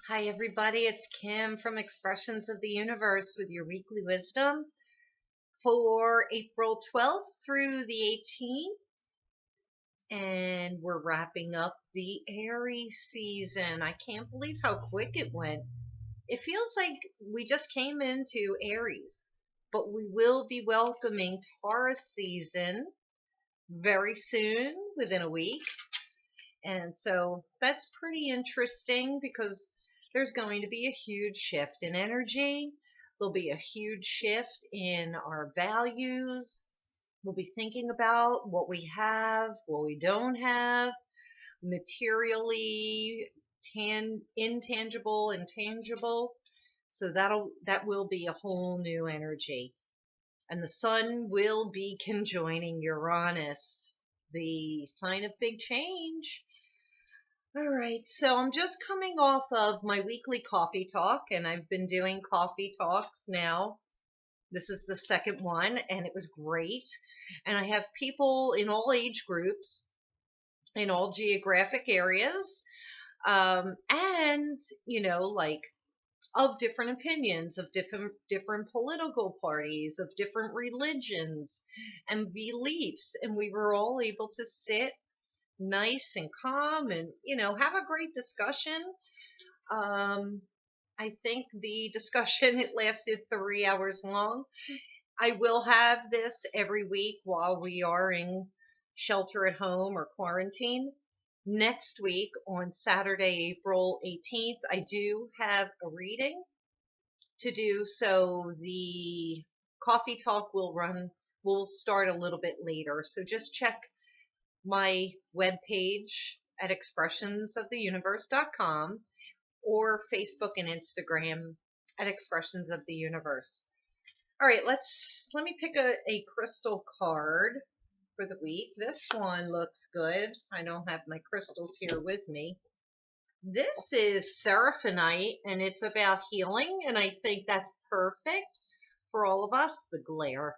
Hi, everybody. It's Kim from Expressions of the Universe with your weekly wisdom for April 12th through the 18th. And we're wrapping up the Aries season. I can't believe how quick it went. It feels like we just came into Aries, but we will be welcoming Taurus season very soon, within a week. And so that's pretty interesting because there's going to be a huge shift in energy. There'll be a huge shift in our values. We'll be thinking about what we have, what we don't have, materially, intangible, intangible. So that will be a whole new energy. And the sun will be conjoining Uranus, the sign of big change. All right, so I'm just coming off of my weekly coffee talk, and I've been doing coffee talks now. This is the second one, and it was great. And I have people in all age groups, in all geographic areas, and, like of different opinions, of different political parties, of different religions and beliefs. And we were all able to sit nice and calm and have a great discussion. I think the discussion it lasted 3 hours long. I will have this every week while we are in shelter at home or quarantine. Next week on Saturday, April 18th, I do have a reading to do, so the coffee talk will start a little bit later. So just check my webpage at expressionsoftheuniverse.com or Facebook and Instagram at Expressions of the Universe. All right, let me pick a crystal card for the week. This one looks good. I don't have my crystals here with me. This is Seraphonite, and it's about healing, and I think that's perfect for all of us, the glare.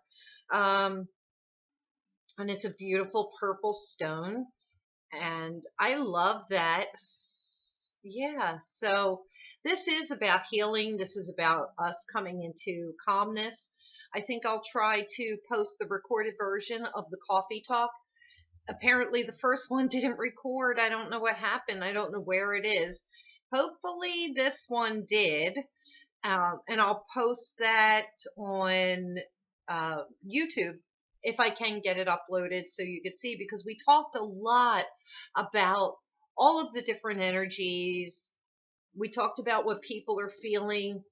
And it's a beautiful purple stone, and I love that. Yeah, so this is about healing. This is about us coming into calmness. I think I'll try to post the recorded version of the coffee talk. Apparently the first one didn't record. I don't know what happened. I don't know where it is. Hopefully this one did. And I'll post that on YouTube if I can get it uploaded so you could see, because we talked a lot about all of the different energies. We talked about what people are feeling.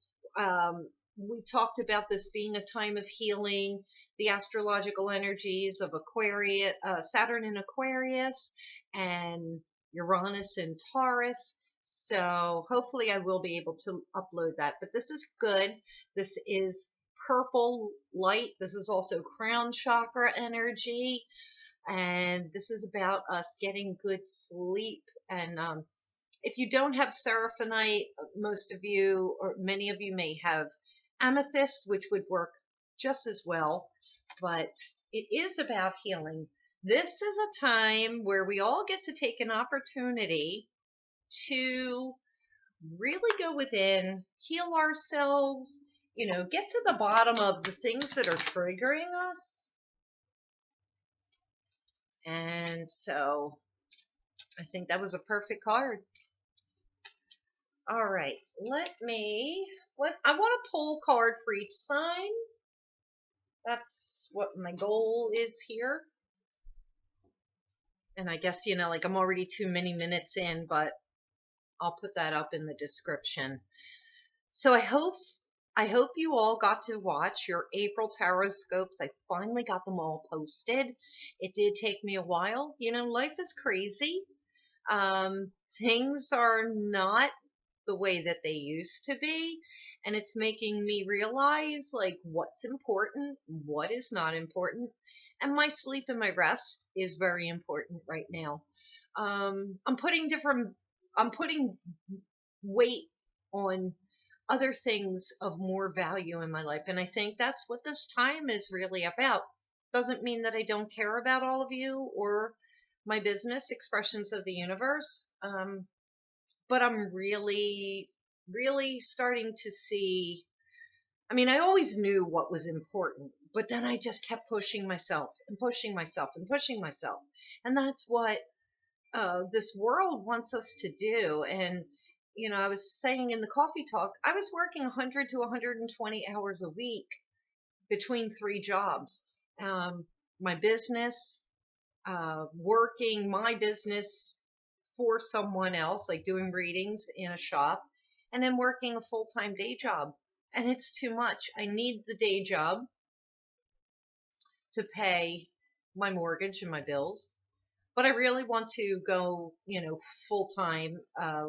We talked about this being a time of healing, the astrological energies of Aquarius, Saturn in Aquarius, and Uranus in Taurus. So hopefully I will be able to upload that. But this is good. This is purple light. This is also crown chakra energy. And this is about us getting good sleep. And if you don't have seraphonite, most of you or many of you may have amethyst, which would work just as well. But it is about healing. This is a time where we all get to take an opportunity to really go within, heal ourselves, get to the bottom of the things that are triggering us. And so I think that was a perfect card. All right, I want to pull a card for each sign. That's what my goal is here. And I guess, like I'm already too many minutes in, but I'll put that up in the description. So I hope you all got to watch your April tarot scopes. I finally got them all posted. It did take me a while. Life is crazy. Things are not the way that they used to be, and it's making me realize like what's important, what is not important, and my sleep and my rest is very important right now. I'm putting weight on other things of more value in my life, and I think that's what this time is really about. Doesn't mean that I don't care about all of you or my business, Expressions of the Universe. But I'm really really starting to see, I mean, I always knew what was important, but then I just kept pushing myself and pushing myself and pushing myself. And that's what this world wants us to do. And, you know, I was saying in the coffee talk, I was working 100 to 120 hours a week between 3 jobs. My business, working my business for someone else, like doing readings in a shop, and then working a full-time day job. And it's too much. I need the day job to pay my mortgage and my bills, but I really want to go, you know, full-time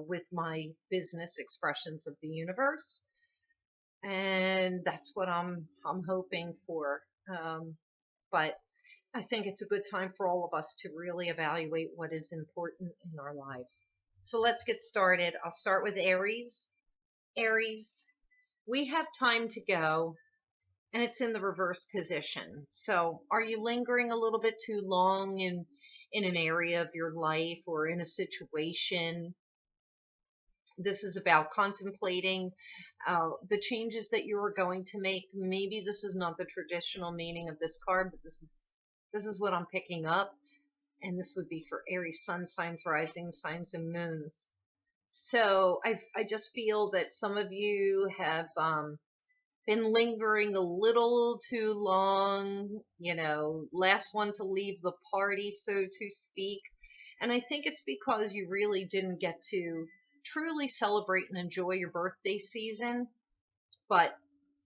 with my business, Expressions of the Universe. And that's what I'm hoping for. But I think it's a good time for all of us to really evaluate what is important in our lives. So let's get started. I'll start with Aries. Aries, we have time to go, and it's in the reverse position. So are you lingering a little bit too long in an area of your life or in a situation? This is about contemplating the changes that you are going to make. Maybe this is not the traditional meaning of this card, but this is what I'm picking up, and this would be for Aries sun signs, rising signs, and moons. So I just feel that some of you have been lingering a little too long, you know, last one to leave the party, so to speak. And I think it's because you really didn't get to truly celebrate and enjoy your birthday season. But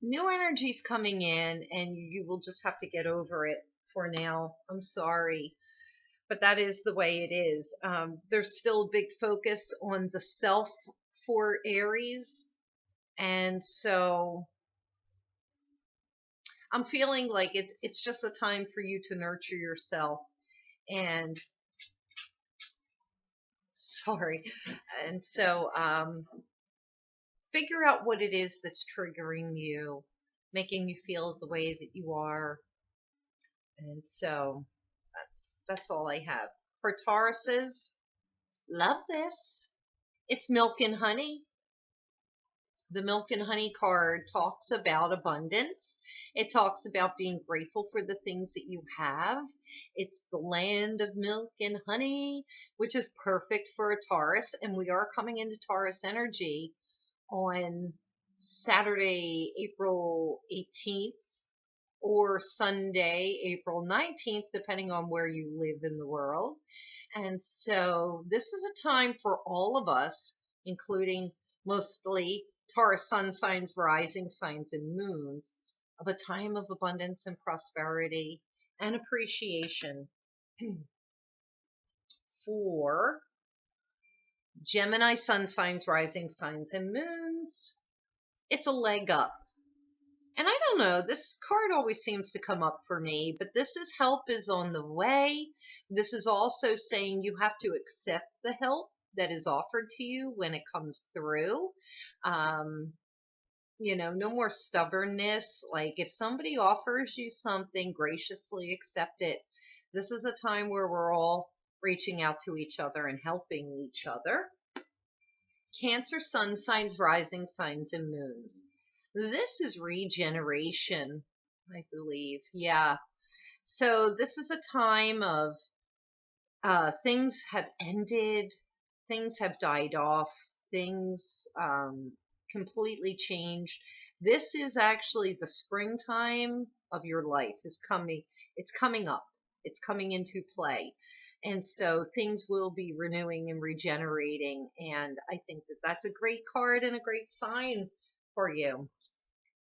new energy's coming in, and you will just have to get over it for now. I'm sorry, but that is the way it is. There's still a big focus on the self for Aries, and so I'm feeling like it's just a time for you to nurture yourself and sorry. And so figure out what it is that's triggering you, making you feel the way that you are. And so that's all I have. For Tauruses, love this. It's milk and honey. The milk and honey card talks about abundance. It talks about being grateful for the things that you have. It's the land of milk and honey, which is perfect for a Taurus. And we are coming into Taurus energy on Saturday, April 18th, or Sunday, April 19th, depending on where you live in the world. And so this is a time for all of us, including mostly Taurus sun signs, rising signs, and moons, of a time of abundance and prosperity and appreciation. For Gemini sun signs, rising signs, and moons, it's a leg up. And I don't know, this card always seems to come up for me, but this is help is on the way. This is also saying you have to accept the help that is offered to you when it comes through. You know, no more stubbornness. Like if somebody offers you something, graciously accept it. This is a time where we're all reaching out to each other and helping each other. Cancer sun signs, rising signs, and moons. This is regeneration, I believe. Yeah. So this is a time of things have ended, things have died off, things completely changed. This is actually the springtime of your life is coming. It's coming up. It's coming into play. And so things will be renewing and regenerating. And I think that that's a great card and a great sign for you.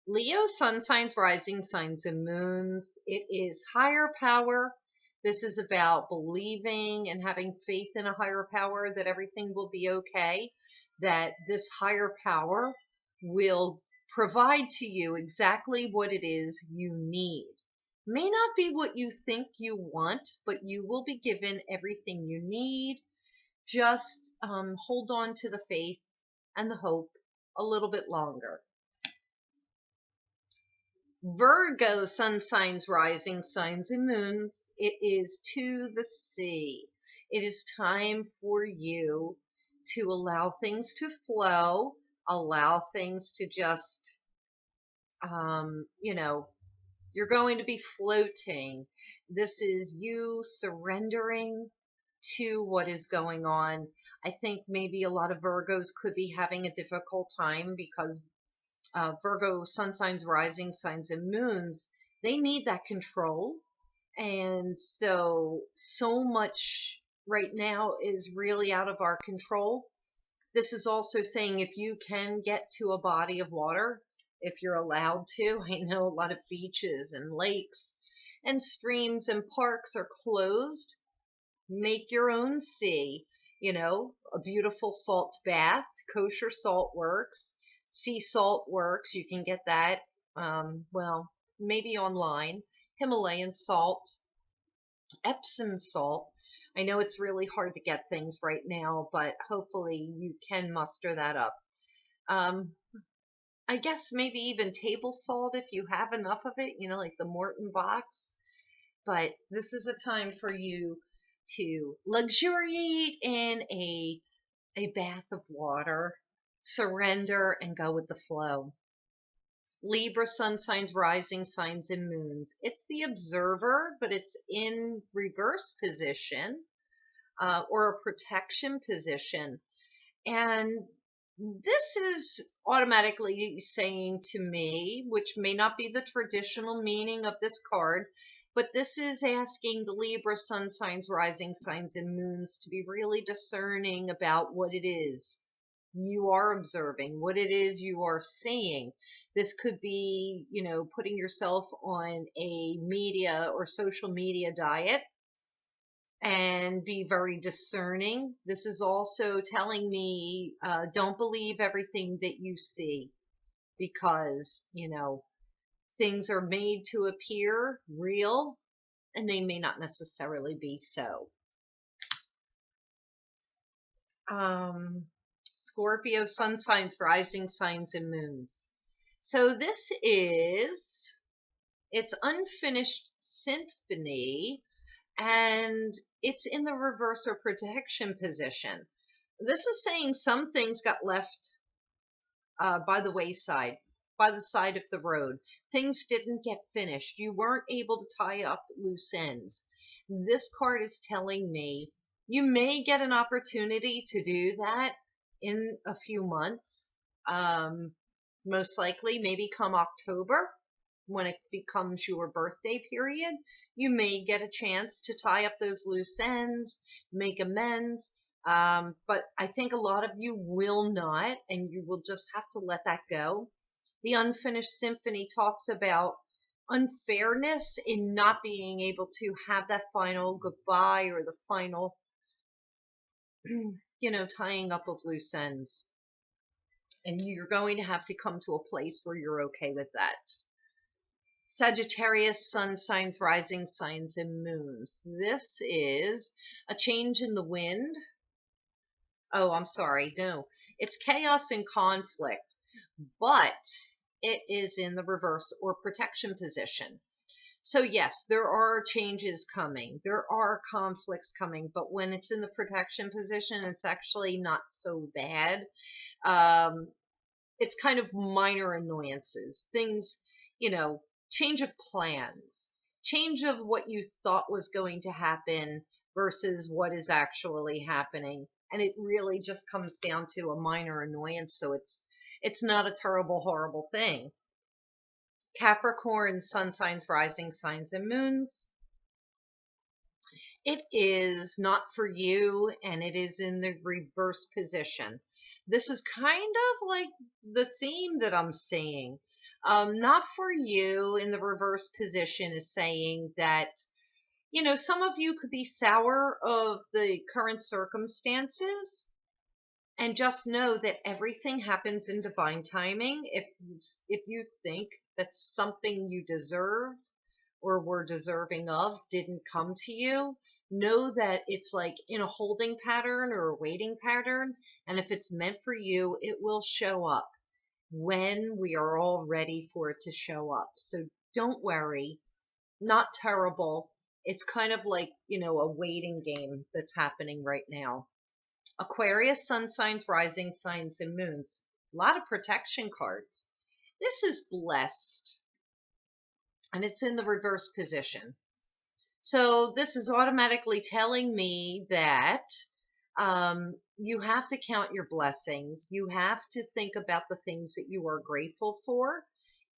Leo, sun signs, rising signs, and moons. It is higher power. This is about believing and having faith in a higher power that everything will be okay, that this higher power will provide to you exactly what it is you need. May not be what you think you want, but you will be given everything you need. Just hold on to the faith and the hope a little bit longer. Virgo, sun signs, rising signs, and moons. It is to the sea. It is time for you to allow things to flow. allow things to just, you know, you're going to be floating. This is you surrendering to what is going on. I think maybe a lot of Virgos could be having a difficult time because Virgo sun signs, rising signs, and moons, they need that control. And so much right now is really out of our control. This is also saying if you can get to a body of water, if you're allowed to. I know a lot of beaches and lakes and streams and parks are closed. Make your own sea. You know, a beautiful salt bath, kosher salt works, sea salt works. You can get that, well, maybe online. Himalayan salt, Epsom salt. I know it's really hard to get things right now, but hopefully you can muster that up. I guess maybe even table salt if you have enough of it, you know, like the Morton box. But this is a time for you to luxuriate in a bath of water, surrender, and go with the flow. Libra sun signs, rising signs, and moons. It's the observer, but it's in reverse position or a protection position. And this is automatically saying to me, which may not be the traditional meaning of this card, but this is asking the Libra sun signs, rising signs, and moons to be really discerning about what it is you are observing, what it is you are seeing. This could be, you know, putting yourself on a media or social media diet and be very discerning. This is also telling me don't believe everything that you see because, you know, things are made to appear real and they may not necessarily be so. Scorpio sun signs, rising signs, and moons. So this is, it's unfinished symphony, and it's in the reverse or protection position. This is saying some things got left by the wayside, by the side of the road. Things didn't get finished. You weren't able to tie up loose ends. This card is telling me you may get an opportunity to do that in a few months. Most likely, maybe come October, when it becomes your birthday period, you may get a chance to tie up those loose ends, make amends. But I think a lot of you will not, and you will just have to let that go. The unfinished symphony talks about unfairness in not being able to have that final goodbye or the final, you know, tying up of loose ends. And you're going to have to come to a place where you're okay with that. Sagittarius, sun signs, rising signs, and moons. This is a change in the wind. Oh, I'm sorry. No, it's chaos and conflict, but it is in the reverse or protection position. So yes, there are changes coming. There are conflicts coming, but when it's in the protection position, it's actually not so bad. It's kind of minor annoyances, things, you know, change of plans, change of what you thought was going to happen versus what is actually happening. And it really just comes down to a minor annoyance. So it's not a terrible, horrible thing. Capricorn, sun signs, rising signs, and moons. It is not for you, and it is in the reverse position. This is kind of like the theme that I'm seeing. Not for you in the reverse position is saying that, you know, some of you could be sour of the current circumstances, and just know that everything happens in divine timing. If you think that something you deserved or were deserving of didn't come to you, know that it's like in a holding pattern or a waiting pattern. And if it's meant for you, it will show up when we are all ready for it to show up. So don't worry, not terrible. It's kind of like, you know, a waiting game that's happening right now. Aquarius, sun signs, rising signs, and moons. A lot of protection cards. This is blessed, and it's in the reverse position. So this is automatically telling me that you have to count your blessings. You have to think about the things that you are grateful for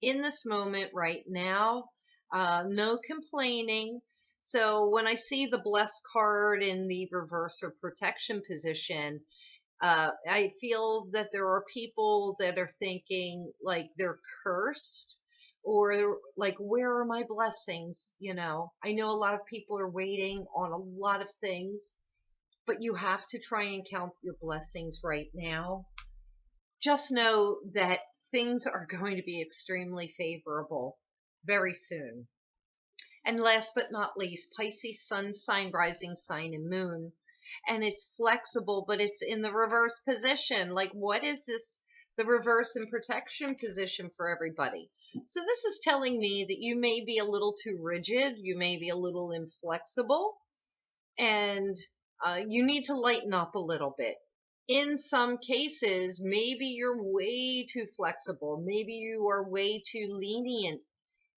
in this moment right now. No complaining. So when I see the blessed card in the reverse or protection position, I feel that there are people that are thinking like they're cursed, or like, where are my blessings? I know a lot of people are waiting on a lot of things, but you have to try and count your blessings right now. Just know that things are going to be extremely favorable very soon. And last but not least, Pisces, sun sign, rising sign, and moon. And it's flexible, but it's in the reverse position. Like, what is this? The reverse and protection position for everybody. So this is telling me that you may be a little too rigid. You may be a little inflexible, and you need to lighten up a little bit. In some cases, maybe you're way too flexible. Maybe you are way too lenient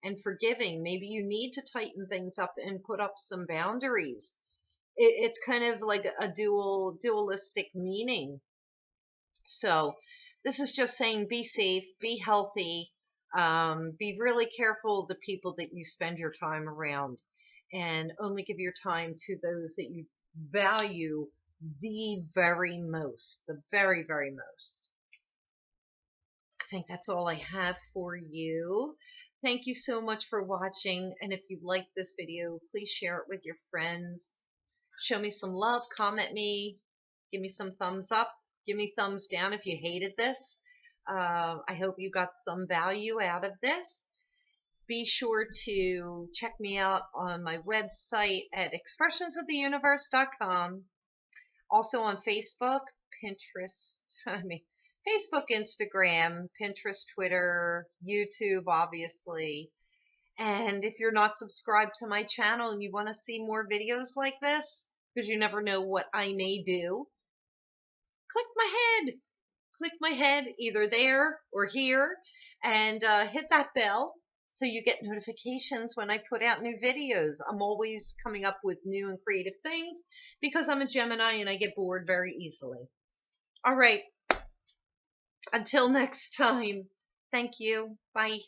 and forgiving. Maybe you need to tighten things up and put up some boundaries. It's kind of like a dualistic meaning. So this is just saying, be safe, be healthy, be really careful of the people that you spend your time around, and only give your time to those that you value the very most, the very, very most. I think that's all I have for you. Thank you so much for watching. And if you liked this video, please share it with your friends. Show me some love, comment me, give me some thumbs up, give me thumbs down if you hated this. I hope you got some value out of this. Be sure to check me out on my website at expressionsoftheuniverse.com. Also on Facebook, Pinterest, Facebook, Instagram, Pinterest, Twitter, YouTube, obviously. And if you're not subscribed to my channel and you want to see more videos like this, because you never know what I may do, click my head either there or here, and hit that bell so you get notifications when I put out new videos. I'm always coming up with new and creative things because I'm a Gemini and I get bored very easily. All right. Until next time, thank you. Bye.